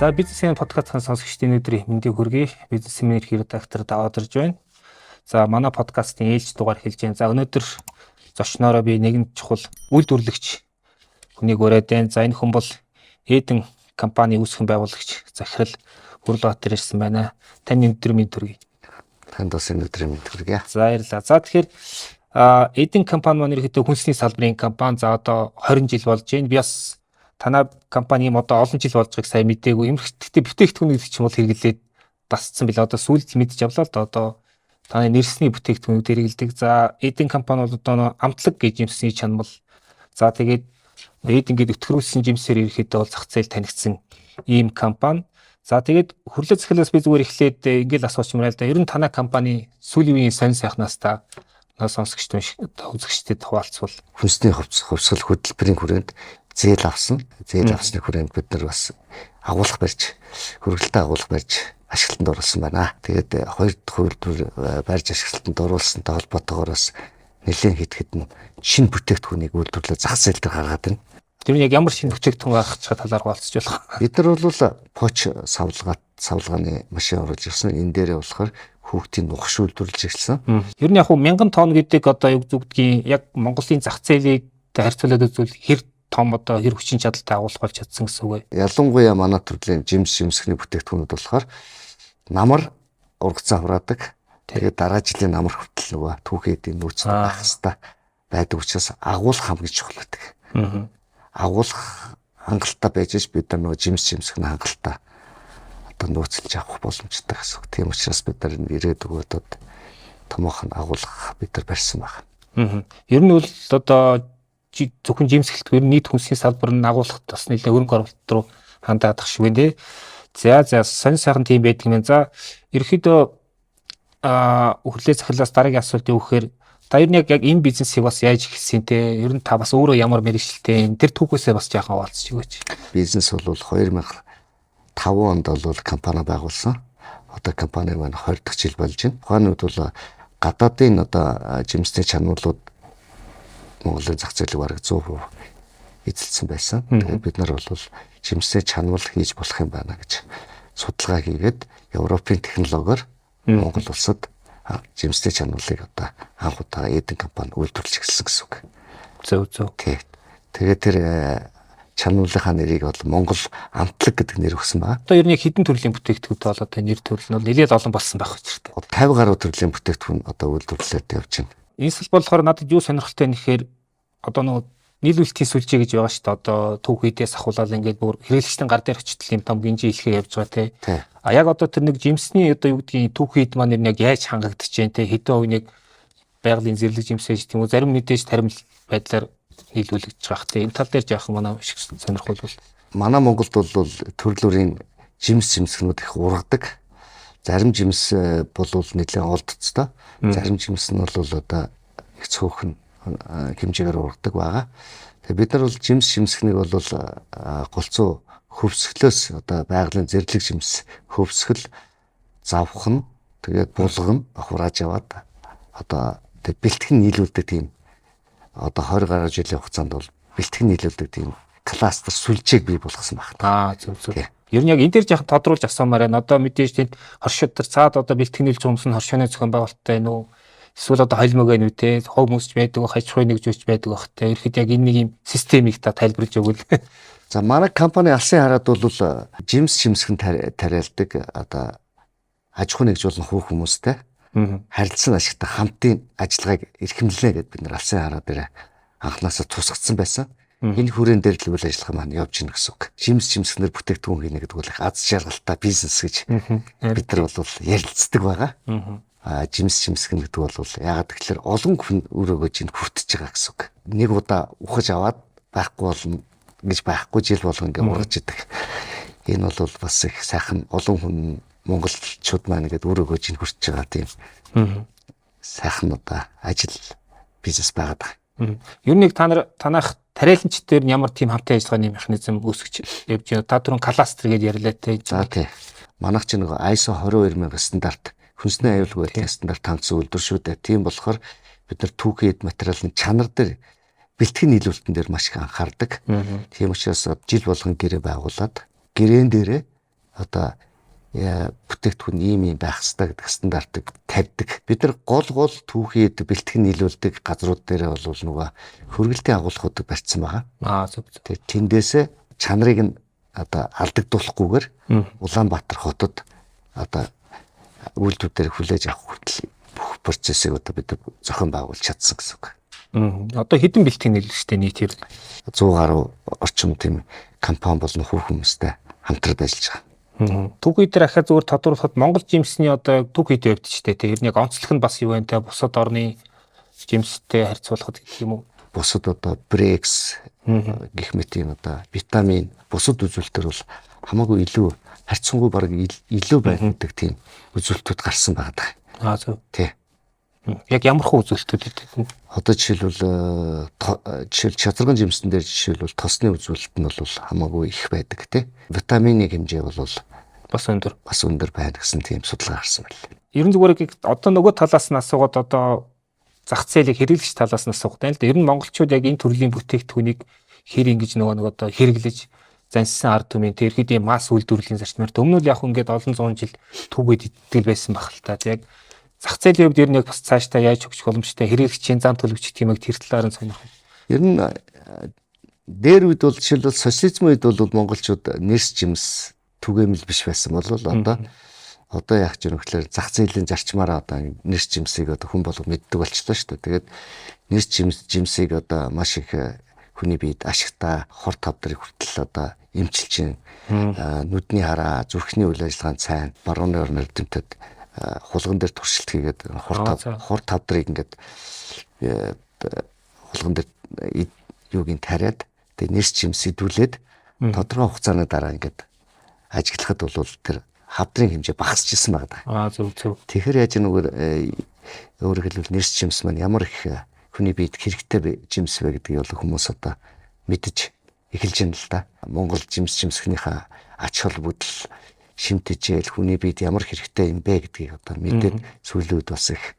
За бизнесийн подкастын сонсогчдын өдрийн мэндийг хүргэе. Бизнесмен эрх редактор Даваад ирж байна. За манай подкастын ээлж дугаар хэлж байна. За өнөөдөр зочноороо би нэгэн чухал үйлдвэрлэгч хүнийг ураад байна. За энэ хүн бол Эден компани үүсгэн байгуулагч Захирал Хүрлбаатар ирсэн байна. Таны өдрийн мэнд хүргэе. Танд бас энэ өдрийн мэнд хүргэе. За баярлалаа. За тэгэхээр Эден компани маань ерөөхдөө хүнсний салбарын компани. За одоо 20 жил болж байна. Би бас танай компани юм одоо олон жил болж байгааг сайн мэдээгүй. Эмэрхтээ бүтээгдэхүүн гэдэг чинь бол хэрэглээд басцсан билээ. Одоо сүүлд мэдж авлаа л да. Одоо таны нэрсний бүтээгдэхүүнүүд хэрэглэдэг. За Эден компани бол одоо амтлаг гэж жимсний чанамал. За тэгээд Эден гээд өтгөрүүлсэн жимсээр ерөөхдөө бол зах зээл танигдсан ийм компани. За тэгээд хүрлээ захиалаас би зүгээр эхлээд ингээл асууч юм аа л да. Ер нь танай компани сүүлийн үеийн сонь сайхнаас та сонсогчдын үзэгчдэд хуваалцвал Хүнсний хувьсгал хөтөлбөрийн хүрээнд зээл авсан. Зээл авсны хүрээнд бид нар бас агуулга барьж, хөргөлтөй агуулга барьж ашиглалтанд оруулсан байна. Тэгээд хоёр дахь үйлдвэр барьж ашиглалтанд оруулсантай холбоотойгоор бас нэлээд хэд шинэ бүтээгдэхүүнийг үйлдвэрлэж зах зээл дээр гаргаад байна. Тэр нь яг ямар шинэ бүтээгдэхүүн гаргах талаар хуваалцж болох. Бид нар бол поч савлгааны машин оруулж ирсэн. Энэ дээрээ болохоор хүүхдийн нухш үйлдвэрлэж эхэлсэн. Ер нь яг 1000 тонн гэдэг одоо юу зүгдгийн яг Монголын зах зээлийг харьцуулаад үзвэл хэр том одоо хэр хүчин чадалтай агуулга болж чадсан гэсэн үг ээ. Ялангуяа манай төрлийн жимсхний бүтээгдэхүүнүүд болохоор намар ургацаа хураадаг. Тэгээд дараа жилийн намар хүртэл нөгөө түүхээдийн нөөцтэй байх хэвээр байдаг учраас агуулга хамгийн чухал байдаг. Агуулга хангалттай байж бид нар нөгөө жимсхний хангалттай одоо нөөцлж авах боломжтой гэсэн. Тийм учраас бид нар ирээдүйг одоо томоохон агуулга бид нар барьсан байна. Ер нь бол одоо зөвхөн жимсгэлт ер нь нийт хүнсний салбар нь агуулгад бас нэлээд өрнг оруулалт руу хандаад ах шиг байна те. За сонь сайхан тийм байдаг юм. За ерөөхдөө хүрлээ захиалаас дараагийн асуултыг өгөхээр та ер нь яг энэ бизнесийг бас яаж эхэлсэн те. Ер нь та бас өөрөө ямар мэргэжилтэй тэр түүхээсээ бас жаахан хаваалцж өгөөч. Бизнес бол 2005 онд бол компани байгуулсан. Одоо компани маань 20 дахь жил болж байна. Тухайнууд бол гадаадын одоо жимсний чанарлууд Монголын зах зээлийг бараг 100% эзэлсэн байсан. Тэгээд бид нар бол жимсний чанал хийж болох юм байна гэж судалгаа хийгээд Европын технологиор Монгол улсад жимсний чаналыг одоо анх удаа Эден компани үйлдвэрлэж эхэлсэн гэсэн үг. Зөв. Тэгээд тэр чаналынхаа нэрийг бол Монгол амтлаг гэдэг нэр өгсөн байна. Одоо ер нь хэдэн төрлийн бүтээгдэхүүнтэй болоод энэ нэр төрөл нь бол нэлээд олон болсон байх хэрэгтэй. 50 гаруй төрлийн бүтээгдэхүүн одоо үйлдвэрлэлд явж байна. Энэ салбар болохоор надад юу сонирхолтой вэ гэхээр одоо нөгөө нийлүүлэлтийн сүлжээ гэж байгаа шүү дээ. Одоо түүхийдээс ахуулаад ингээд бүр хэрэглэгчдийн гар дээр очтол юм том гинжи хэлхээ явж байгаа те. А яг одоо тэр нэг жимсний одоо юу гэдгийг түүхийд маань яг яаж хангагдаж байна те. Хэдэн хувь нэг байгалийн зэрлэг жимсэж тийм үү зарим мэдээж тарим байдлаар нийлүүлэгдэж байгаа те. Энэ тал дээр яах манай шиг сонирхол бол манай Монголд бол төрлөөрийн жимсгнүүд их ургадаг. Зарим жимс бол нэлээд олдцтой. Зарим жимс нь бол одоо их цөөхөн хэмжээгээр ургадаг байгаа. Тэгээ бид нар бол жимс шимсхнийг бол голцоо хөвсгөлөөс одоо байгалийн зэрлэг жимс хөвсгөл завхан тэгээд булган хурааж яваад одоо тэг бэлтгэн нийлүүлдэг тийм одоо 20 гаруй жилийн хугацаанд бол бэлтгэн нийлүүлдэг тийм кластер сүлжээг бий болгосон байна. Зөв. Ер нь яг энэ дээр жаахан тодруулж асуумаар байна. Одоо мэдээж тэнд хоршууд төр цаад одоо бэлтгэнэлж юмсан хоршооны зохион байгуулалттай байна уу? Эсвэл одоо холимог байна үү те? Хов мөсч байдаг, хажихуй нэгжүүлж байдаг бах те. Ерхэд яг энэ нэг юм системийг та тайлбарлаж өгвөл. За манай компани алсын хараад бол жимс шимсгэн тариалдаг одоо аж ахуй нэгжүүлэн хүүх хүмүүстэй харилцан ашигтай хамтын ажиллагааг эрхэмлэнэ гэдээ бид нар алсын хараа дээр анханасаа тусгацсан байсан. Энэ хүрээнд дээр л үйл ажиллагаа маань явж гин гэсэн үг. Жимс шимсгнэр бүтээгдэхүүн хийнэ гэдэг бол аз жаргалтай бизнес гэж бид нар бол ярилцдаг байгаа. Жимс шимсгэн гэдэг бол яагаад тэгэхээр олон хүн өрөөгөө чинь хүртэж байгаа гэсэн үг. Нэг удаа ухаж аваад байхгүй болно гэж байхгүй жил болгон ингээ ургаж идэг. Энэ бол бас их сайхан олон хүн монголчууд маань ингээд өрөөгөө чинь хүртэж байгаа тийм сайхан одоо ажил бизнес байгаа. Ер нь танах тариаланч дээр ямар тийм хамтын ажиллагааны механизм үүсгэж явж байна. Та түрүүн кластер гэж ярьлаа те. За тий. Манайх чинь нөгөө ISO 22000 стандарт хүнсний аюулгүй байдлын стандарт хангасан үйлдвэр шүү дээ. Тийм болохоор бид нар түүхийд материалын чанар дээр бэлтгэн нийлүүлэлтэн дээр маш их анхаардаг. Тийм учраас жил болгон гэрээ байгуулад гэрээн дээрээ одоо бүтээгдэхүүн ийм байх ёстой гэдэг стандартыг тавьдаг. Бид нар гол түүхийд бэлтгэн нийлүүлдэг газрууд дээр бол нөгөө хөргөлтийн агуулгуудыг барьсан байгаа. Зөв. Тэр тэндээсээ чанарыг нь одоо алдагдуулахгүйгээр Улаанбаатар хотод одоо үйлдвэрээр хүлээж авах хүртэл бүх процессыг одоо бид зохион байгуулж чадсан гэсэн үг. Одоо хэдэн бэлтгэн нийлүүлжтэй нийтээр 100 гаруй орчим тийм компани болон бүх хүмүүстэй хамтраад ажиллаж байгаа. Түүхий дээр ахаа зүгээр тодорхойлоход Монгол жимсний одоо түүхий дээр өвдчтэй те ер нь яг онцлог нь бас юу вэ те бусад орны жимстэй харьцуулахад гэх юм уу? Бусад одоо брекс гэх мэт юм одоо витамин бусад үзүүлэлтэр бол хамаагүй илүү харьцангуй бараг илүү байдаг тийм үзүүлэлтүүд гарсан байгаа. Зөв. Тий. Яг ямар хөө үзүүлэлтүүд үү? Одоо жишээл чацарган жимсэн дээр жишээлбэл тосны үзүүлэлт нь бол хамаагүй их байдаг тий. Витамины хэмжээ бол бас өндөр байна гэсэн тийм судалгаа гарсан байна. Ерөн зүгээр одоо нөгөө талаас нь асуугаад одоо зах зээлийг хэрэглэгч талаас нь асуух тань л да. Ер нь монголчууд яг энэ төрлийн бүтээгдэхүүнийг хэр ингэж нөгөө одоо хэрэглэж зансан ард түмэн тэр ихэд ийм масс үйлдвэрлэлийн зарчмаар өмнө нь яг ингээд олон зуун жил түүгээд итгэл байсан баг л та. Яг зах зээлийн хувьд ер нь яг бас цаашдаа яаж хөгжих боломжтой хэрэглэгчийн зам төлөвч гэх юм тэр талаар нь сонирх. Ер нь дээр үед бол жишээлбэл социализмын үед бол монголчууд нэрс жимс түгээмэл биш байсан бол одоо яг ч өнөхлөөр зах зээлийн зарчмаараа одоо нэрс жимсийг одоо хүн болго мэддэг болчихлоо шүү дээ. Тэгээд нэрс жимсийг одоо маш их хүний биед ашигтай хор тавдрыг хүртэл одоо эмчилж нүдний хараа зүрхний үйл ажиллагааны цайн барууны орон эрдэмтэд хулган дээр туршилт хийгээд хор тавдрыг ингээд хулган дээр юугийн тариад тэгээ нэрс жимс идүүлээд тодорхой хугацааны дараа ингээд ажиглахад бол тэр хавдрын хэмжээ багасчихсан байгаа. Зөв. Тэгэхээр яаж өөрөөр хэлбэл нэрс жимс маань ямар их хүний биед хэрэгтэй жимс вэ гэдгийг бол хүмүүс одоо мэдэж эхэлж байна л да. Монгол жимсхнийхээ ач холбогдол шимтжээл хүний биед ямар хэрэгтэй юм бэ гэдгийг одоо мэдээд сүүлийн үед бас их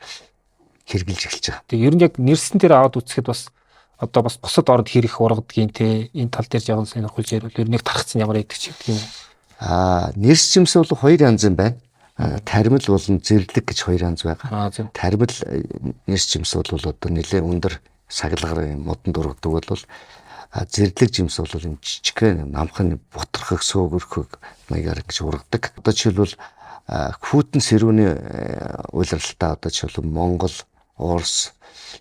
хэрэгжилж эхэлж байгаа. Тэгээ ер нь яг нэрсэн дээр аваад үзэхэд бас одоо бас бусад орнд хэрэг ургадгийн те энэ тал дээр жаахан сонирхолж ярил ер нь нэг тархсан ямар байдаг ч гэдэг юм. Нэрс жимс бол хоёр янз юм байна. Тармил болон зэрлэг гэж хоёр янз байгаа. Тармил нэрс жимс бол одоо нэлээд өндөр саглагаар модонд ургадаг бол зэрлэг жимс бол юм жижиг намхан бутрахыг сөөгөрхөг маягаар гэж ургадаг. Одоо жишээлбэл хүүтэн сэрүүний уйлралтаа одоо жишээлбэл Монгол, Орос,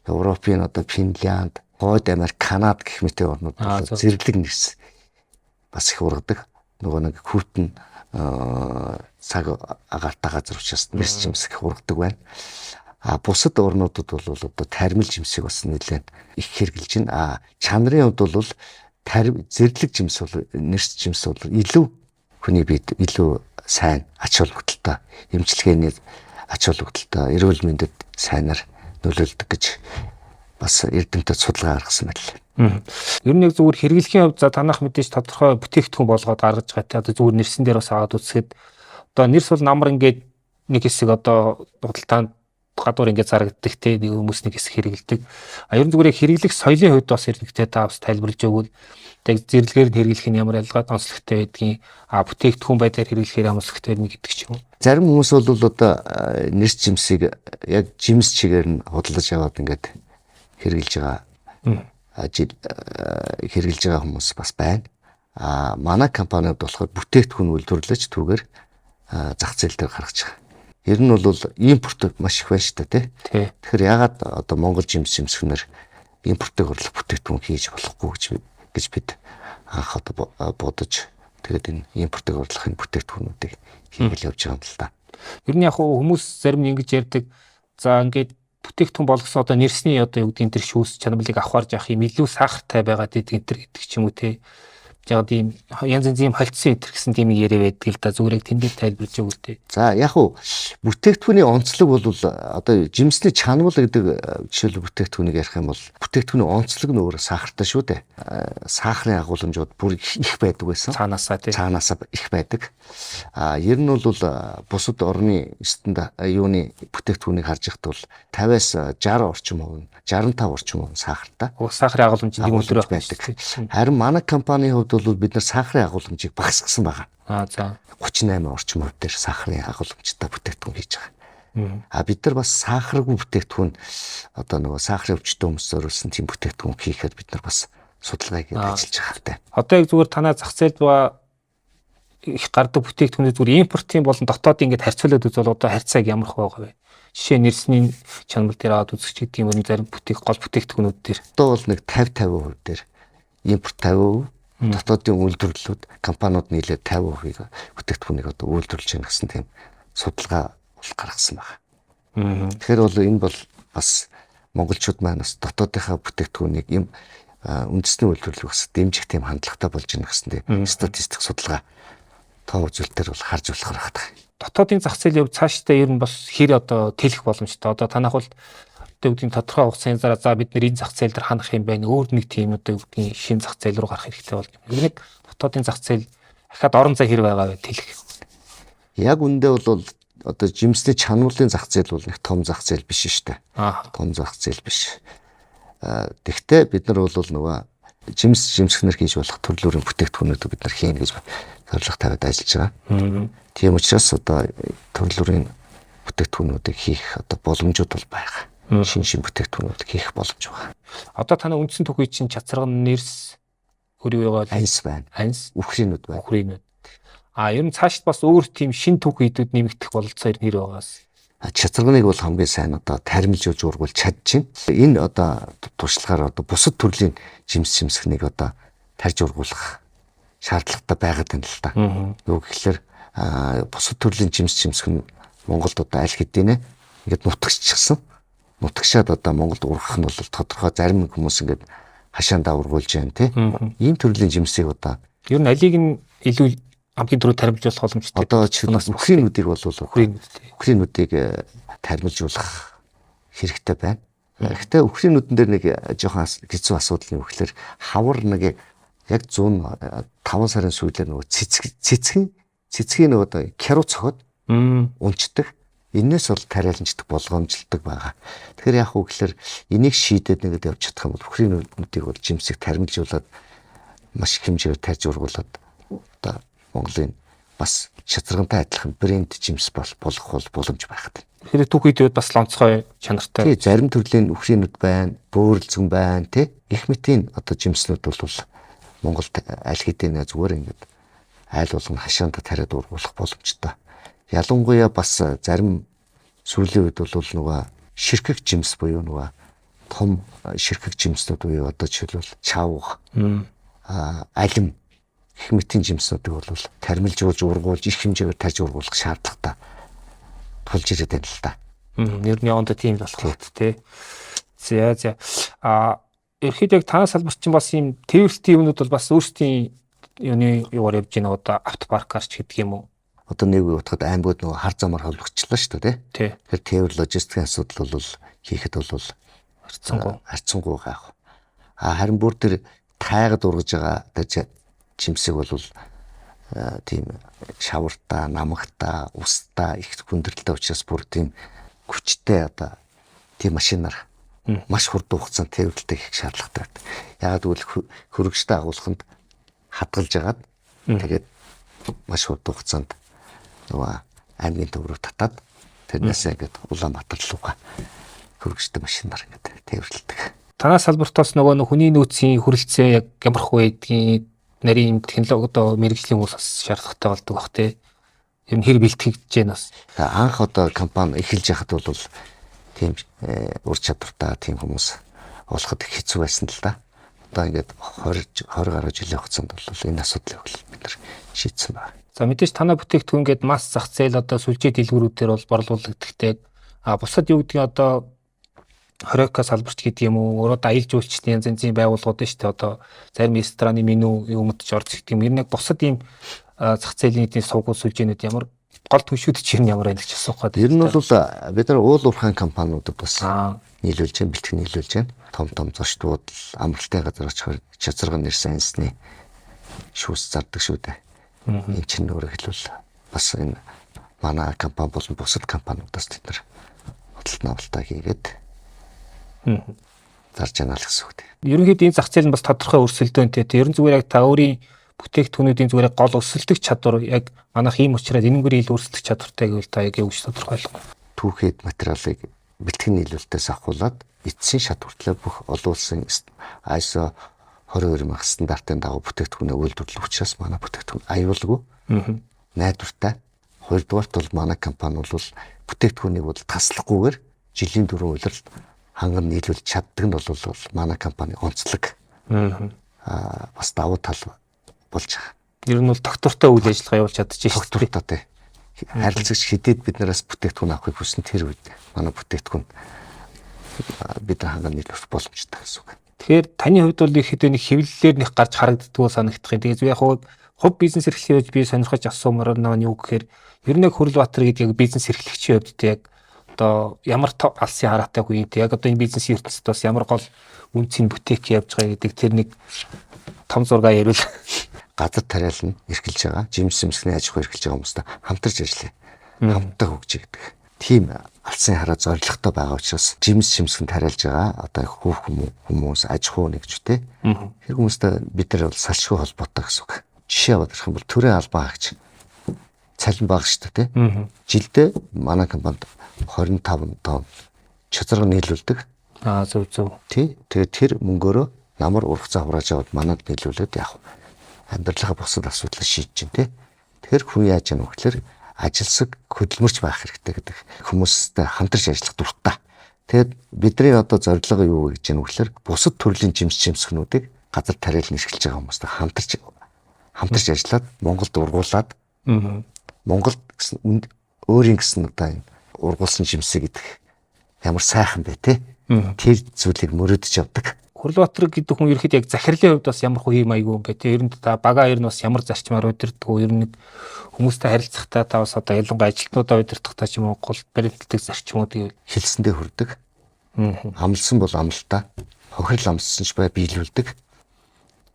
Европын одоо Финлянд, Хойд Америк, Канада гэх мэт орнууд зэрлэг нэрс бас их ургадаг. Нөгөө нэг хүүтэн цаг агаартай газар учраас нэрс жимс их ургадаг байна. Бусад орнуудад бол одоо тармил жимсийг бас нэлээд их хэрэгжилж байна. Чанарын хувьд бол зэрлэг жимс бол нэрс жимс бол илүү хүний биед илүү сайн ач холбогдолтой, эмчилгээний ач холбогдолтой, эрүүл мэндэд сайнаар нөлөөлдөг гэж бас эрдэмтэд судалгаа гаргасан байна. Ер нь яг зүгээр хэрэглэхийн хувьд за танах мэдээж тодорхой бүтээгдэхүүн болгоод гаргаж байгаа. Одоо зүгээр нэрсэн дээр бас аваад үзэхэд одоо нэрс бол намар ингээд нэг хэсэг одоо худалдаанд гадуур ингээд зарагддаг те нэг хүмүүс нэг хэсэг хэрэгэлдэг. Ер нь зүгээр яг хэрэглэх соёлын хувьд бас эрдэмтэд тавс тайлбарлаж өгвөл тэг зэрлэгээр нь хэрэглэх нь ямар ялгаад онцлогтой байдгийг бүтээгдэхүүн байдлаар хэрэглэхээр ямар онцлогтой байдаг гэдэг ч юм уу. Зарим хүмүүс бол одоо нэрс жимсийг яг жимс чигээр нь худалдаж аваад ингээд хэрэгжилж байгаа хэрэгжилж байгаа хүмүүс бас байна. Манай компанид болохоор бүтээгдэхүүн үйлдвэрлэж түүгээр зах зээл дээр гаргаж байгаа. Ер нь бол импорт маш их байна шүү дээ, тий. Тэгэхээр ягаад одоо Монгол жимсхнэр импортыг орлох бүтээгдэхүүн хийж болохгүй гэж бид анх одоо бодож тэгээд энэ импортыг орлохын бүтээгдэхүүнүүдийг хийгээл явж байгаа юм л да. Ер нь яг хүмүүс зарим нь ингэж ярьдаг. За ингээд бүтээгдэхүүн болгосон одоо нэрсний одоо юу гэдэг энэ төр шүүс чанамлыг авахарж явах юм илүү сахартай байгаад идэг энэ төр гэдэг ч юм уу те. Яг тийм янз янзын холцсон энэ төр гэсэн тийм яриа байдаг л да зүгээр тэндээ тайлбарж өгвөл те. За яг уу бүтээгдэхүүний онцлог бол одоо жимсний чанамл гэдэг жишээл бүтээгдэхүүнийг ярих юм бол бүтээгдэхүүний онцлог нь өөрөө сахартай шүү дээ. Сахарын агуулмжууд бүр их байдаг байсан. Цаанаасаа их байдаг. Ер нь бол бусад орны юуны бүтээгдэхүүнийг харж байхад бол 50-аас 60 орчим хувь 65 орчим хувь сахартай. Сахарын агуулмж нэг өдрөө байдаг. Харин манай компанийн хувьд бол бид нар сахарын агуулмжийг багасгасан байгаа. За. 38 орчим хувь дээр сахарын агуулмжтай бүтээгдэхүүн хийж байгаа. Бид нар бас сахаргүй бүтээгдэхүүн одоо нөгөө сахарын өвчтөе хүмүүс зориулсан тийм бүтээгдэхүүн хийхэд бид нар бас судалгаа хийгээд ажиллаж байгаа хэрэгтэй. Одоо яг зүгээр танаа зах зээл ба их гардаг бүтээгдэхүүнээ зүгээр импортын болон дотоодын ингээд харьцуулаад үзвэл одоо харьцааг ямар их байгаа вэ? Жишээ нь нэрсний чанар дээр аваад үзэх гэдэг юм уу зарим гол бүтээгдэхүүнүүд дээр. Одоо бол нэг 50% дээр импорт 50%, дотоодын үйлдвэрлэлүүд компаниуд нийлээд 50% бүтээгдэхүүнийг одоо үйлдвэрлэж байна гэсэн тийм судалгаа бол гаргасан байна. Тэгэхээр бол энэ бол бас монголчууд маань бас дотоодынхаа бүтээгдэхүүнийг юм үндэсний үйлдвэрлэлийг бас дэмжих тийм хандлагатай болж байна гэсэн тийм статистик судалгаа тоо үзүүлэлтээр бол харж болох хэрэгтэй. Дотоодын зах зээлийн хувьд цаашдаа ер нь бас хэр одоо тэлэх боломжтой. Одоо танах бол үүдийн тодорхой хугацааны дараа за бид нэр энэ зах зээл дээр ханах юм байна. Өөр нэг тийм одоо үүдийн шинэ зах зээл рүү гарах хэрэгтэй бол нэг дотоодын зах зээл дахиад орон зай хэр байгаа вэ тэлэх. Яг үндэ бол одоо жимсний чануулын зах зээл бол нэг том зах зээл биш шүү дээ. Том зах зээл биш. Тэгвэл бид нар бол нөгөө жимсгнэр хийж болох төрлөөрийн бүтээгдэхүүнүүд бид нар хийн гэж зорилго тавиад ажиллаж байгаа. Тийм учраас одоо төрлөөрийн бүтээгдэхүүнүүдийг хийх одоо боломжууд бол байгаа. Шинэ бүтээгдэхүүнүүд хийх боломж байгаа. Одоо танай үндсэн түүхий чинь чацарган нэрс өөрийгөө анс байна. Анс үхрийнүүд байна. Үхрийнүүд. Ер нь цаашд бас өөр тийм шинэ түүхийдүүд нэмэгдэх бололцоо нэр байгаас. Чацарганыг бол хамгийн сайн одоо тармилж уургуул чадчихна. Энэ одоо туршлагаар одоо бусад төрлийн жимсгнийг одоо тарж ургуулах шаардлагатай байгаад байна л да. Юу гэхээр бусад төрлийн жимсг нь Монголд одоо аль хэдийнэ ингээд нутагччихсан. Нутагшаад одоо Монголд ургах нь бол тодорхой зарим хүмүүс ингээд хашаандаа ургуулж байна тий. Ийм төрлийн жимсийг одоо ер нь алийг нь илүү хамгийн түрүү тармилжуулах боломжтой. Одоо үхрийнүүдийг бол үхрийнүүдийг тармилжуулах хэрэгтэй байна. Гэхдээ үхрийнүүдэн дээр нэг жоохон хэцүү асуудал нь үхлээр хавар нэг яг 105 сарын сүүлээр нөгөө цэцгийн нөгөө одоо кяру цохоод унцдаг. Энээс бол тариаланчдаг болгоомжлдог байгаа. Тэгэхээр яг уу гэхээр энийг шийдээд нэгэд явж чадах юм бол үхрийнүүдийг бол жимсийг тармилжуулаад маш их хэмжээгээр тарж ургуулад одоо Монголын бас чацаргантай адилхан брэнд жимс болох боломж байхад. Тэгэхээр түүхийдүүд бас онцгой чанартай. Тий, зарим төрлийн үхрийнүүд байна, бөөрөлзгөн байна, тий. Их мэтийн одоо жимснүүд бол Монголд аль хэдийн зүгээр ингээд айл болгон хашаандаа тариад ургуулах боломжтой. Ялангуяа бас зарим сүүлийн үед бол нөгөө ширхэг жимс буюу нөгөө том ширхэг жимснүүд буюу одоо жишээлбэл чавга, алим их мэтийн жимснүүдийг бол тармилжуулж ургуулж их хэмжээгээр тарж ургуулах шаардлагатай тулж ирээд байна л да. Ер нь яванда тийм болох хэрэгтэй тий. За. Ерхэд яг танаас салбарч чинь бас ийм тээвэрлтийн юмнууд бол бас өөрсдийн юугаар явж байна одоо автопаркаар ч гэдэг юм уу. Одоо нэг утгад аймагуд нөгөө хар замаар холбогдчихлоо шүү дээ тий. Тэгэхээр тээвэр логистикийн асуудал бол хийхэд бол харьцангуй gaах. Харин бүр тэр тайгад ургаж байгаа жимсэг бол тийм шавартаа, намагтаа, устаа их хүндрэлтэй учраас бүр тийм хүчтэй одоо тийм машинаар маш хурдан хугацаанд тээвэрлэлтэй хийх шаардлагатай байдаг. Яагаад гэвэл хөргөжтэй агуулганд хадгалж агаад тэгээд маш хурдан хугацаанд нөгөө аймгийн төв рүү татаад тэрнээс ингээд Улаанбаатар руугаа хөргөжтэй машинаар ингээд тээвэрлэдэг. Танаас салбартаас нөгөө хүний нөөцийн хүрэлцээ яг ямар их байдгийг нарийн технологи одоо мэрэгжлийн хүмүүс бас шаардлагатай болдог бах тий. Ер нь хэр бэлтгэж байна бас. Анх одоо компани эхэлж яхад бол тийм ур чадвартай тийм хүмүүс олоход хэцүү байсан л да. Одоо ингээд 20 гаруй жилийн хугацаанд бол энэ асуудлыг бид нар шийдсэн байна. За мэдээж танай бүтээгдэхүүн ингээд масс зах зээл одоо сүлжээ дэлгүүрүүдээр бол борлуулагддаг. Бусад юу гэдгийг одоо хорёка салбарч гэдэг юм уу өөрөө аялал жуулчлалын янз янзын байгууллагууд шүү дээ одоо зарим рестораны меню юмд ч орж ирдэг юм. Ер нь бусад ийм зах зээлийн эдийн сувгууд сүлжээнүүд ямар гол түншүүд чинь ямар байна гэж асуух гээд. Ер нь бол бид нар уул уурхайн компаниудад бас нийлүүлж байна, бэлтгэн нийлүүлж байна. Том зочдууд амралтын газар очихоор чацарган нэрсэн ансны шүүс зардаг шүү дээ. Энэ чинь өөрөөр хэлбэл бас энэ манай компани болон бусад компаниудаас бид нар худалдан авалтаа хийгээд зарж яана л гэсэн үг. Ерөнхийдөө энэ зах зээл нь бас тодорхой өрсөлдөөнтэй. Ерөн зүгээр яг та өөрийн бүтээгдэхүүнүүдийн зүгээр гол өсөлтөх чадвар яг манайх ийм учраас энэнгэр ил өрсөлдөх чадвартай гэвэл та яг юу гэж тодорхойлох вэ? Түүхэд материалыг бэлтгэн нийлүүлэлтээс авахуулаад эцсийн шатвартлаа бүх олон улсын ISO 22000 стандартын дагуу бүтээгдэхүүнээ үйлдвэрлэх учраас манай бүтээгдэхүүн аюулгүй. Найдвартай. Хоёрдугаарт бол манай компани бол бүтээгдэхүүнийг бол таслахгүйгээр жилийн дөрвөн улиралд ханган нийлүүлж чаддаг нь бол манай компани онцлог. Бас давуу тал болж байгаа. Ер нь бол доктортой үйл ажиллагаа явуулж чадчих шүү дээ. Доктортой. Харилцагч хэдийд биднээс бүтээгдэхүүн авахыг хүсэн тэр үед манай бүтээгдэхүүн бид ханган нийлүүлэх боломжтой гэсэн үг. Тэгэхээр таны хувьд бол ихэд нэг хэвлэлээр нэг гарч харагддгүй санагдах юм. Тэгээд яг хувь бизнес эрхлэлийг би сонирхож асуумаар нь юу гэхээр ер нь Хүрлбаатар гэдэг яг бизнес эрхлэгчийн хувьд яг одоо ямар алсын хараатай хүн юм те яг одоо энэ бизнесийн ертөнцид бас ямар гол үнцийн бүтээх явж байгаа гэдэг тэр нэг том зургаа ярил. Газар тариалан эрхэлж байгаа, жимс сэмсгний аж ахуй эрхэлж байгаа хүмүүстээ хамтарч ажиллая. Хамтдаа хөгжиж гэдэг. Тийм алсын хараа зорилготой байгаа учраас жимс сэмсгэнд тариалж байгаа одоо хүмүүс аж ахуй нэгжтэй. Тэр хүмүүстэй бид нар бол салшгүй холбоотой гэсэн үг. Жишээ аваад ирэх юм бол төрийн албан хаагч цалин бага шүү дээ тий. Жилдээ манай компанид 25 тонн чөтгөр нийлүүлдэг. Зөв. Тий. Тэгээд тэр мөнгөөрөө ямар ургацаа хурааж аваад манад нийлүүлээд яг амьдралынхаа бусад асуудлыг шийдэж чинь тий. Тэгэхээр хүн яаж яах вэ гэхээр ажилсаг хөдөлмөрч байх хэрэгтэй гэдэг хүмүүстэй хамтарч ажиллах дуртай. Тэгээд бидний одоо зорилго юу гэж яах вэ гэхээр бусад төрлийн жимсгнүүдийг газар тариалан эрхэлж байгаа хүмүүстэй хамтарч ажиллаад Монголд ургуулад Монголд гэсэн өөрийн гэсэн одоо энэ ургуулсан жимсэг гэдэг ямар сайхан бэ те. Тэр зүйлийг мөрөөдөж явдаг. Хүрлбаатар гэдэг хүн ерөөхдөө яг захирлын хувьд бас ямар хувийн маяг юм бэ те. Ер нь та бага ер нь бас ямар зарчмаар удирддаг ер нь хүмүүстэй харилцахтаа та бас одоо ялангуяа ажилтнуудаа удирдахдаа ч юм уу гол баримтлагдаг зарчмууд гэвэл хэлсэндээ хүрдэг. Амлсан бол амлалтаа, хохирол амссан ч бай биелүүлдэг.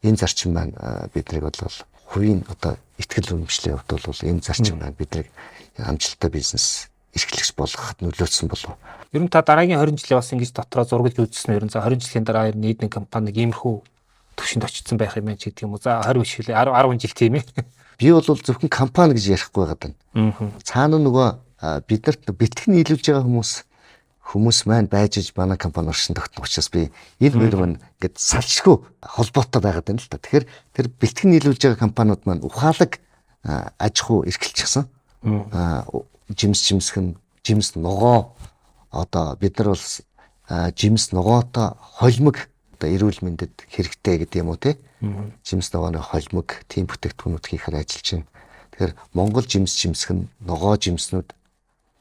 Энэ зарчим маань биднийг бол хувийн одоо ихтгэл үнэмшлийн хувьд бол энэ зарчим маань биднийг амжилттай бизнес эрхлэгч болгоход нөлөөлсөн болов. Ер нь та дараагийн 20 жилийн бас ингэж дотроо зургаж үзсэн. Ер нь за 20 жилийн дараа ер нь эдний компани нэг иймэрхүү төвшөнд очсон байх юм байна ч гэдэг юм уу. За 20 биш үлээ 10 жил тийм ээ. Би бол зөвхөн компани гэж ярихгүй байгаа даа. Цаана нөгөө биднэрт бэлтгэн нийлүүлж байгаа хүмүүс маань байж иж манай компани оршин тогтнох учраас би энэ хоёр маань ингээд салшгүй холбоотой байгаад байна л та. Тэгэхээр тэр бэлтгэн нийлүүлж байгаа компаниуд маань ухаалаг аж ахуй эрхэлчихсэн. Жимс ногоо одоо бид нар бол жимс ногоотой холимог одоо эрүүл мэндэд хэрэгтэй гэдэг юм уу те. Жимс ногооны холимог тийм бүтээгдэхүүнүүд хийхээр ажиллаж байна. Тэгэхээр Монгол жимсгэн ногоо жимснүүд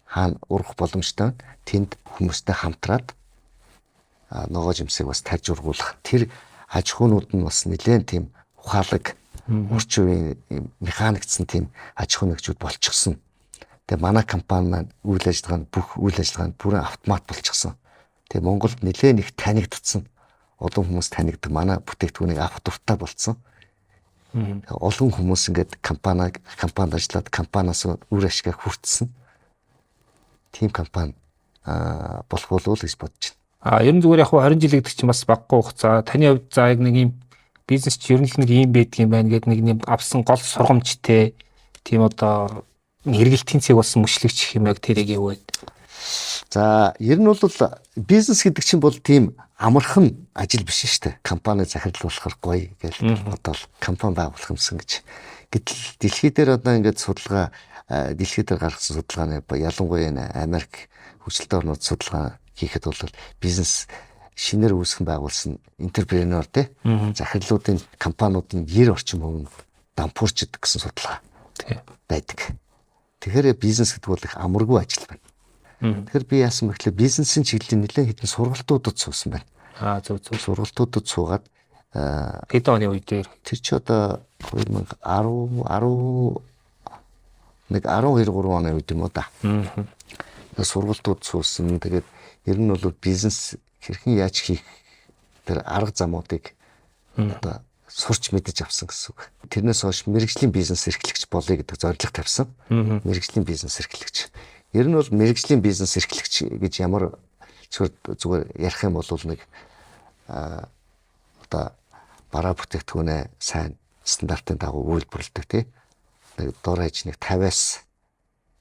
хаана урах боломжтой тэнд хүмүүстэй хамтраад ногоо жимсийг бас тарж ургуулах тэр аж ахуйнууд нь бас нэлээд тийм ухаалаг орчин үеийн механикцсан тийм аж ахуй нэгжүүд болчихсон. Тэгээ манай компани маань бүх үйл ажиллагаа нь бүрэн автомат болчихсон. Тэгээ Монголд нэлээд их танигдсан. Олон хүмүүс танигддаг манай бүтээгдэхүүнийг авах дуртай болсон. Олон хүмүүс ингээд компанид ажиллаад компаниас үр ашиг хүртсэн. Тим компани болох болов уу гэж бодож байна. Ер нь зүгээр яг 20 жил гэдэг чинь бас баггүй хугацаа. Таны хувьд за яг нэг юм бизнес ч ер нь нэг юм байдаг юм байна гэдэг нэг юм авсан гол сургамжтэй тийм одоо хэрэгэлтийн цэг болсон мөчлөгч юм яг тэрийг юу вэ? За ер нь бол бизнес гэдэг чинь бол тийм амархан ажил биш шүү дээ. Компани захирлуулахар гоё гэж бодвол компани байгуулах юмсан гэж. Гэтэл дэлхий дээр одоо ингээд судалгаа дэлхий дээр гаргасан судалгааны ялангуяа энэ Америк хүчтэй орнууд судалгаа хийхэд бол бизнес шинээр үүсгэн байгуулсан энтерпренеур те захирлуудын компаниудын 90 орчим хувь дампуурчдаг гэсэн судалгаа байдаг. Тэгэхээр бизнес гэдэг бол их амаргүй ажил байна. Тэгэхээр би яасан бэ гэхээр бизнесийн чиглэлийн нэлээд хэдэн сургалтуудад суусан байна. Зөв. Сургалтуудад суугаад хэдэн оны үед тэр чи одоо 2010 12 3 оны үед юм уу да. Сургалтууд суусан. Тэгээд ер нь бол бизнес хэрхэн яаж хийх тэр арга замуудыг одоо сурч мэдэж авсан гэсэн үг. Тэрнээс хойш мэрэгжлийн бизнес эрхлэгч болъё гэдэг зорилго тавьсан. Мэрэгжлийн бизнес эрхлэгч. Ер нь бол мэрэгжлийн бизнес эрхлэгч гэж ямар зүгээр ярих юм бол нэг одоо бараа бүтээгдэхүүнээ сайн стандартын дагуу үйлдвэрлэдэг тий. Нэг дурайж нэг 50-аас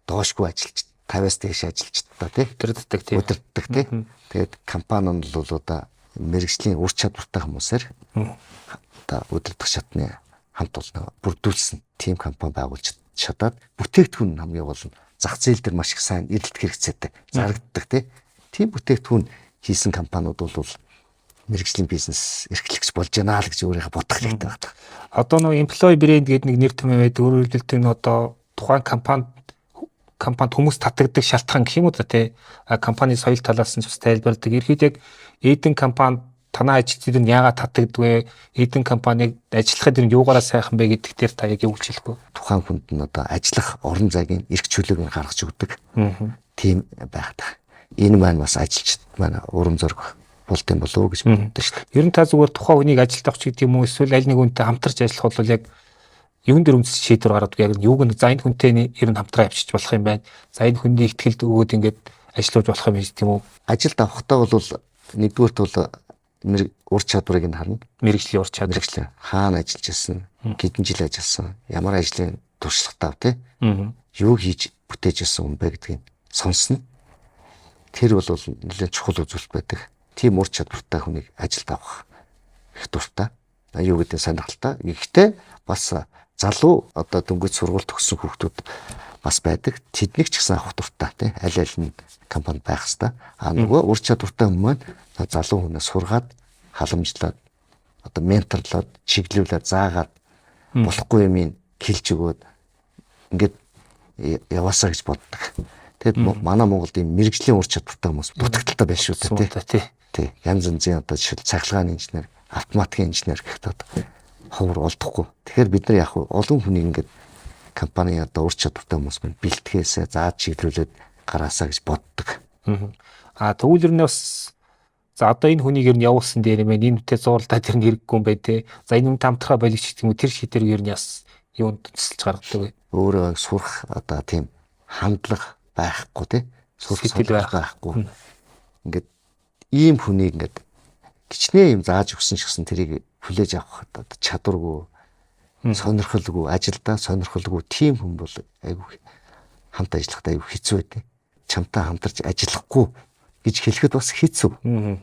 доошгүй ажиллаж 50-аас дээш ажиллаж та тий. Өдөрддөг тий. Өдөрддөг тий. Тэгээд компани нь бол одоо мэрэгжлийн ур чадвартай хүмүүсээр одоо өдөрдөх шатны хамт олно бүрдүүлсэн тим компани байгуулж чадаад бүтээгдэхүүн хамгийн гол нь зах зээл дээр маш их сайн эрэлт хэрэгцээтэй зарагддаг тий. Тийм бүтээгдэхүүн хийсэн компаниуд бол мэрэгжлийн бизнес эрхлэгч болж байна л гэж өөрийнхөө бодох хэрэгтэй байна. Одоо нөгөө employee brand гэдэг нэг нэр томьёо байдаг. Өөрөөр хэлбэл энэ одоо тухайн компанид хүмүүс татагддаг шалтгаан гэх юм уу та тий. Компани соёл талаас нь бас тайлбарладаг. Ерхэд яг Eden компани танаа ажилтнууд нь яагаад татагддаг вэ? Eden компаниг ажиллахад нь юугаараа сайхан бэ гэдэгт дээр та яг юу хэлэх вэ? Тухайн хүнд нь одоо ажиллах орон зайгийн эрх чөлөөг нь гаргаж өгдөг. Тийм байдаг. Энэ маань бас ажилчид маань урам зориг болт юм болов уу гэж боддог шүү дээ. Ер нь та зүгээр тухайн хүнийг ажилд авах гэдэг юм уу эсвэл аль нэг хүнтэй хамтарч ажиллах бол яг юун дээр үндэс шийдвэр гаргадаг яг юуг нь за энэ хүнтэй ер нь хамтраа авчиж болох юм байна. За энэ хүнийг ихтгэлд өгөөд ингээд ажиллаж болох юм тийм үү? Ажилд авахдаа бол нэгдүгээрт бол ур чадварыг нь харна. Мэргэжлийн ур чадвар. Мэргэжлийн хаана ажиллаж ирсэн, хэдэн жил ажилласан, ямар ажлын туршлагатай тий. Юу хийж бүтээж ирсэн хүн бэ гэдгийг сонсно. Тэр бол нэлээд чухал үзүүлэлт байдаг. Тийм ур чадвартай хүнийг ажилд авах их дуртай. Юу гэдэг сонирхолтой. Гэхдээ бас залуу одоо дөнгөж сургууль төгссөн хүүхдүүд бас байдаг. Тэднийг ч гэсэн авах дуртай тий. Аль аль нь компани байх хэвээр. Нөгөө ур чадвартай хүмүүс маань залуу хүнээ сургаад халамжлаад одоо менторлоод чиглүүлээд заагаад болохгүй юм хэлж өгөөд ингээд яваасаа гэж боддог. Тэгэд манай Монголд ийм мэрэгжлийн ур чадвартай хүмүүс дутагдaltaй байна шүү дээ тий. Тий. Янз янзын одоо жишээл цахилгааны инженер, автоматикийн инженер гэхэд одоо ховор олдохгүй. Тэгэхээр бид нар яг олон хүнийг ингээд компани одоо ур чадвартай хүмүүс маань бэлтгээсээ зааж чиглүүлээд гараасаа гэж боддог. Тэгвэл ер нь бас за одоо энэ хүнийг ер нь явуулсан дээр юм байна. Энэ үтэ зуурлаа тэр нь хэрэггүй юм бай тээ. За энэ үнтэй хамтрахаа боловч гэх юм тэр шийдвэр ер нь яс юунд төсөлж гаргадаг вэ? Өөрөө сурах одоо тийм хандлага байхгүй тий. Сурах сэтгэл байхгүй. Ингээд ийм хүнийг ингээд гिचнээ юм зааж өгсөн шигсэн тэрийг хүлээж авах одоо чадваргүй, сонирхолгүй, ажилдаа сонирхолгүй тийм хүн бол айгүй хамт ажиллахдаа айгүй хэцүү байдаг. Чамтай хамтарч ажиллахгүй гэж хэлэхэд бас хэцүү.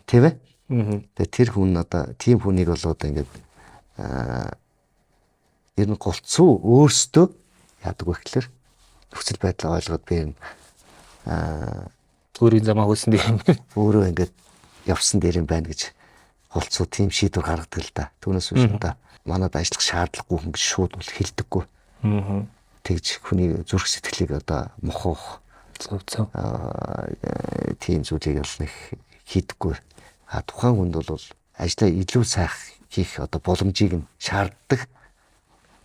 Тийм ээ? Тэгээ тэр хүн одоо тийм хүнийг бол одоо ингээд ер нь голцоо өөрсдөө яадаг вэ гэхээр нөхцөл байдлаа ойлгоод би энэ өөрийн замаа хөөсөн юм. Өөрөө ингээд явсан дээр юм байна гэж голцоо тийм шийдвэр гаргадаг л да. Түүнээс биш одоо манад ажиллах шаардлагагүй хүн гэж шууд бол хэлдэггүй. Тэгж хүний зүрх сэтгэлийг одоо мохох тийм зүйлийг бол нэг хийдэггүй. Тухайн хүнд бол ажлаа илүү сайхан хийх одоо боломжийг нь шаарддаг.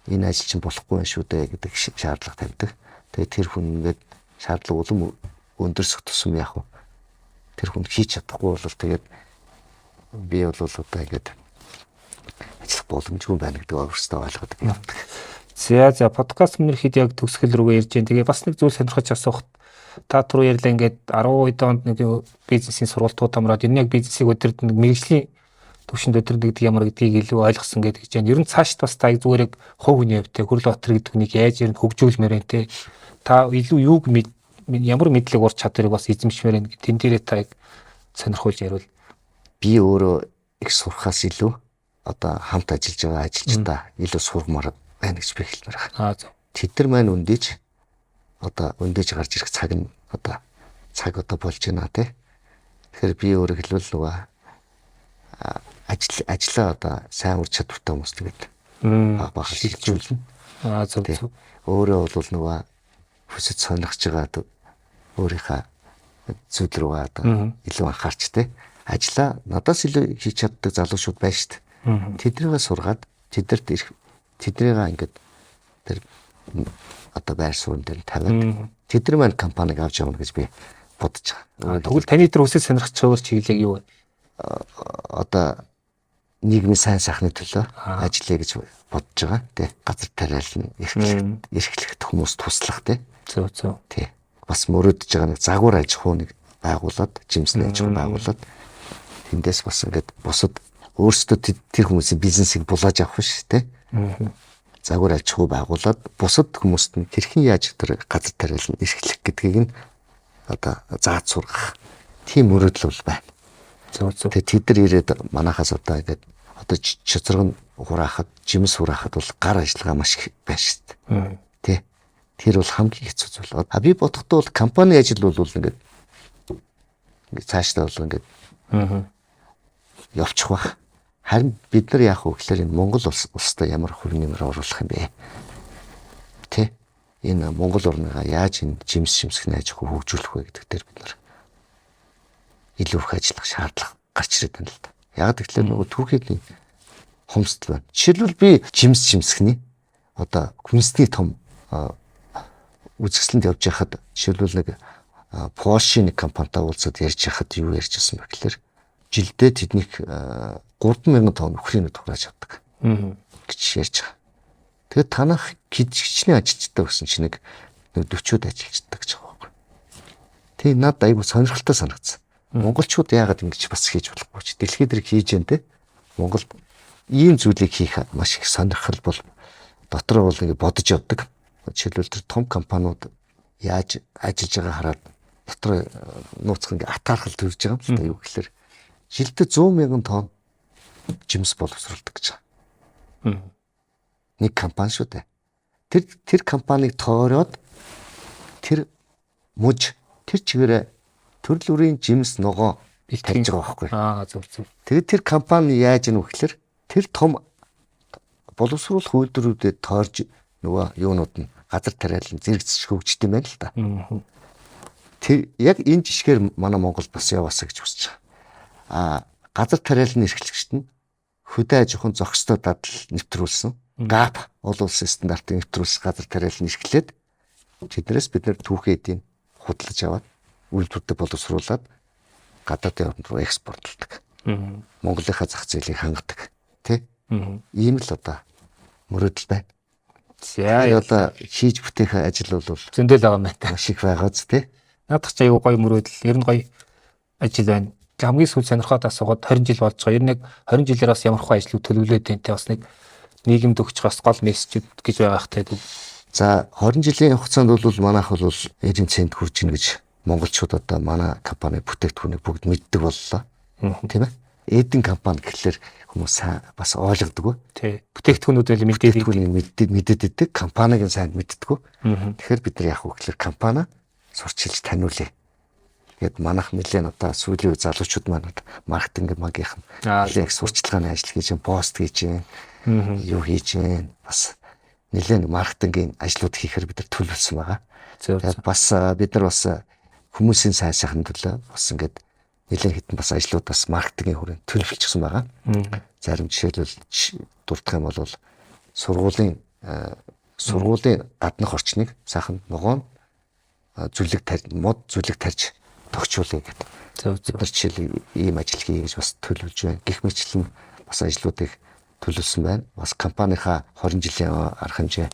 Энэ ажил чинь болохгүй байх шүү дээ гэдэг шаардлага тавьдаг. Тэгээ тэр хүн ингээд шаардлага улам өндөрсөх тусам яах вэ? Тэр хүн хийж чадахгүй бол тэгээд би бол одоо ингээд ажиллах боломжгүй байна гэдэг өөрөөсөө ойлгоод явдаг. За подкаст мөрөд яг төгсгөл рүүгээ ирж байна. Тэгээ бас нэг зүйл сонирхож асуух. Та түрүү ярьлаа ингээд 12 онд нэг бизнесийн сургалтууд амраад энэ яг бизнесийг өдөрт нэг мэрэгжлийн төвшөнд өдөрт гэдэг ямар гэдгийг илүү ойлгосон гэдэг гэж байна. Ер нь цаашд бас та зүгээр яг хувь хүний хувьд Хөрлөбаатар гэдэг хүнийг яаж ер нь хөгжүүлмээр байна те. Та илүү юуг ямар мэдлэг ур чадварыг бас эзэмшмээр байна. Тэн дээрээ та яг сонирхуулж ярил. Би өөрөө их сурахаас илүү одоо хамт ажиллаж байгаа ажилчдаа илүү сургамаар байна гэж би хэлмээр байна. Тэд нар маань өндөөж одоо өндөөж гарч ирэх цаг нь одоо цаг одоо болж байна те. Тэгэхээр би өөрөө хэлвэл нөгөө ажлаа одоо сайн ур чадвартай хүмүүс тэгээд бага шилжүүлнэ. Зөв. Өөрөө бол нөгөө хүсэж сонирхож байгаа өөрийнхөө зүйл рүү одоо илүү анхаарч те. Ажлаа надаас илүү хийж чаддаг залуучууд байна шүү дээ. Тэднийгээ сургаад тэднийгээ ингээд тэр одоо байр суурин дээр тавиад тэдний маань компаниг авч явна гэж би бодож байгаа. Тэгвэл таны тэр хүсэж сонирхож байгаа чиглэл юу вэ? Одоо нийгмийн сайн сайхны төлөө ажиллая гэж бодож байгаа. Тэ газар тариална, эрхлэгт хүмүүс туслах тэ. Зөв. Тэ. Бас мөрөөдөж байгаа нэг загвар аж ахуй нэг байгуулад, жимсний аж ахуй байгуулад тэндээс бас ингээд бусад өөрсдөө тэр хүмүүсийн бизнесийг булааж авах биш тэ. загвар аж ахуй байгуулад бусад хүмүүст нь хэрхэн яаж тэр газар тариалан эрхлэх гэдгийг нь одоо зааж сургах тийм мөрөөдөл бол байна. Тэгээ тэд нар ирээд манахаас одоо ингээд одоо чөцөргөн хураахад, жимс хураахад бол гар ажиллагаа маш их байна шүү дээ. Тэ. Тэр бол хамгийн хэцүү зүйл. Би бодохдоо бол компани ажил бол ингээд цаашдаа бол ингээд явчих бах. Харин бид нар яах вэ гэхээр энэ Монгол улстай ямар хөрөнгө нэмэр оруулах юм бэ? Тэ. Энэ Монгол орныгаа яаж энэ жимс шимсгний аж ахуй хөгжүүлэх вэ гэдэг дээр бид нар илүү их ажиллах шаардлага гарч ирээд байна л да. Яг тэгэхээр нөгөө түүхийн хомсдол байна. Жишээлбэл би жимс шимсгний одоо хүнсний том үзэсгэлэнт явж байхад жишээлбэл нэг Польшийн нэг компанитай уулзаад ярьж байхад юу ярьж байсан бэ гэхээр жилдээ тэднийг 3,000 тонн өхрийн тухрааж авдаг гэж ярьж байгаа. Тэгээд танах гिचгчний ажилчтай гэсэн чинь нэг 40-од ажилчдаг гэж байгаа байхгүй. Тэгээ надад айгүй сонирхолтой санагдсан. Монголчууд яагаад ингэж бас хийж болохгүй ч дэлхийд дээр хийж जैन те. Монголд ийм зүйлийг хийх маш их сонирхол бол дотор бол ингэ бодож явдаг. Жишээлбэл тэр том компаниуд яаж ажиллаж байгаа хараад дотор нууцх ингэ атаархал төрж байгаа юм л да юу гэхээр жилдээ 100,000 тонн жимс боловсруулдаг гэж байгаа. Нэг компани шүү дээ. Тэр компанийг тоороод тэр мужи тэр чигээрээ төрөл бүрийн жимс ногоо тарьж байгаа байхгүй. Зөв. Тэгээд тэр компани яаж ийнө вэ гэхээр тэр том боловсруулах үйлдвэрүүдэд тоорж нөгөө юунууд нь газар тариалан зэрэгцэж хөгждөг юм байна л да. Тэр яг энэ жишгээр манай Монгол бас яваасаа гэж хүсэж байгаа. Газар тариалан эрхлэгчд нь хөдөө аж ахуйн зохистой дадал нэвтрүүлсэн. ГАП олон улсын стандартыг нэвтрүүлсэн газар тариалан эрхлээд тэднээс бид нэр түүхээ эдийн худалдаж аваад үйлдвэртэй боловсруулад гадаадын орнд руу экспортлдог. Монголынхаа зах зээлийг хангадаг. Тэ? Ийм л одоо мөрөөдөл байна. За одоо хийж бүтээх ажил бол зөндөл байгаа юм байна. Маш их байгааз тэ. Наадах ч аюу гоё мөрөөдөл, ер нь гоё ажил байна. Хамгийн сүүл сонирхоод асуугаад 20 жил болж байгаа. Ер нь нэг 20 жилээр бас ямархуу ажлыг төлөвлөлөөд байна те. Бас нэг нийгэмд өгч бас гол мессежүүд гэж байгаа хтэй. За 20 жилийн хугацаанд бол манайх бол 90 цент хүрч ийн гэж монголчууд одоо манай компани бүтээгдэхүүнийг бүгд мэддэг боллоо. Тийм ээ. Эдийн компани гэхэлэр хүмүүс бас ойлгодог. Тий. Бүтээгдэхүүнүүд л мэдээд идэг, компаниг нь сайн мэддэг. Тэгэхээр бид нар яах вэ гэхэлэр компани сурчилж таниулъя. Тэгээд манайх нэлээд одоо сүүлийн үе залуучууд манад маркетинг магийнх нь нэлээд сурчлагын ажил хийж, пост хийж, юу хийж, бас нэлээд маркетингийн ажлууд хийхээр бид нар төлөвлөсөн байгаа. Тэгээд бас бид нар бас хүмүүсийн сайн сайхны төлөө бас ингээд нэлээд хитэн бас ажлууд бас маркетингийн хүрээнд төлөвлөсөн байгаа. Зарим жишээлбэл дурдах юм бол сургуулийн гаднах орчныг сайхан ногоон зүлэг тарьж тогтчуулъя гэдэг. Бид нар жишээл ийм ажил хий гэж бас төлөвлөж байна. Гэх мэтлэн бас ажлуудыг төлөвлөсөн байна. Бас компанийнхаа 20 жилийн арга хэмжээ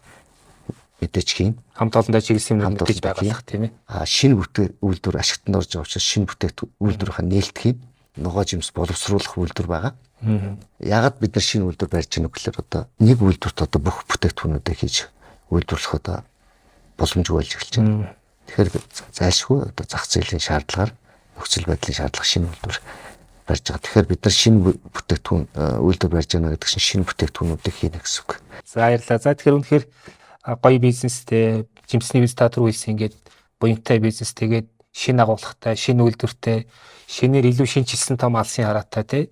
мэдээж хийн. Хамт олондоо чиглэсэн юм мэдээж байгуулах тийм ээ. Шинэ үйлдвэр ашигтанд орж байгаа учраас шинэ үйлдвэрийнхаа нээлт хийн. Ногоо жимс боловсруулах үйлдвэр байгаа. Яагаад бид нар шинэ үйлдвэр барьж байгаа вэ гэхээр одоо нэг үйлдвэрт одоо бүх бүтээгдэхүүнүүдээ хийж үйлдвэрлэх одоо боломжгүй болж эхэлж байна. Тэгэхээр зайлшгүй одоо зах зээлийн шаардлагаар нөхцөл байдлын шаардлага шинэ үйлдвэр барьж байгаа. Тэгэхээр бид нар шинэ бүтээгдэхүүн үйлдвэр барьж байгаа гэдэг чинь шинэ бүтээгдэхүүнүүдийг хийнэ гэсэн үг. За баярлалаа. За тэгэхээр үнэхээр гоё бизнестэй, жимсний бизнес та түрүү хэлсэн ингээд буянтай бизнес тэгээд шинэ агуулгатай, шинэ үйлдвэртэй, шинээр илүү шинжилсэн том алсын хараатай тий.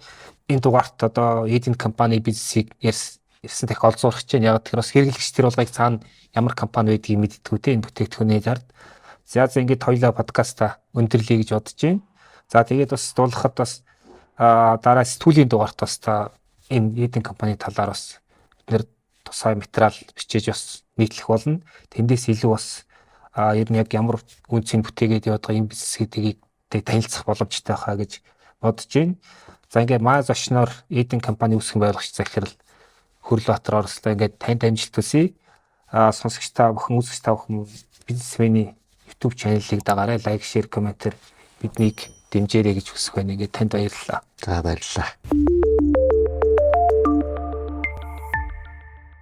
Энэ дугаарт одоо эдийн компани бизнесийг ярьсан тех олзуурах чинь яг тэгэхээр бас хэрэглэгчдэр бол яг цаана ямар компани байдгийг мэддэггүй тий энэ бүтээгдэхүүний зард. За ингээд хоёлаа подкаста өндөрлөе гэж бодож байна. За тэгээд бас дуулахад бас дараа сэтгүүлийн дугаарт бас та энэ эдийн компани талаар бас бид нэр тусгай материал бичиж бас нийтлэх болно. Тэндээс илүү бас ер нь яг ямар үнцийг бүтээгээд яваад байгаа юм бизнес гэдгийг танилцах боломжтой хаа гэж бодож байна. За ингээд маа зочноор эдийн компани үүсгэн байгуулагч захирал Хөрлөбаатар Орслоо ингээд танд амжилт хүсье. Сонсогч та бүхэн, үзэгч та бүхэн бизнесмений YouTube channel-ыг дагаарай, лайк, шеэр, комментээр биднийг дэмжээрэй гэж хүсэх байна. Ингээд танд баярлалаа. За баярлалаа.